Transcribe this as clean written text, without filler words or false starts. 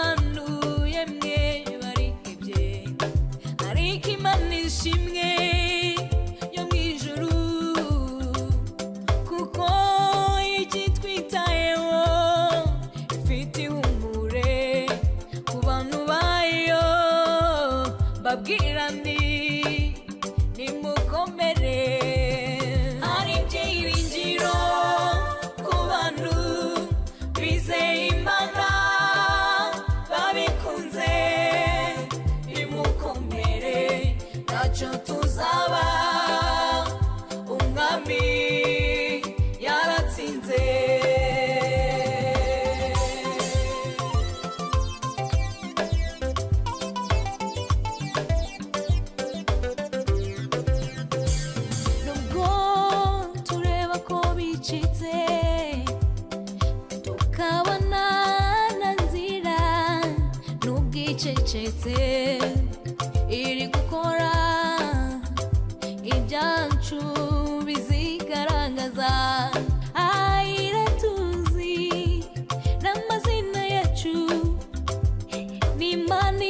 abantu yemwe barihebye, ariko Imana ishimwe yo mu ijuru, kuko igitwitayeho ifite ihumure ku bantu bayo. Babwira nti nimukomere, ari ibyiringiro ku bantu bizeye Imana babikunze. Nimukomere ntacyo tuzaba, umwami yaratsinze. Nubwo tureba ko bicitse, tukabona na nzira n'ubwicecetse iri gukora ibyacu bizigaragaza, iratuzi n'amazina yacu, n'Imana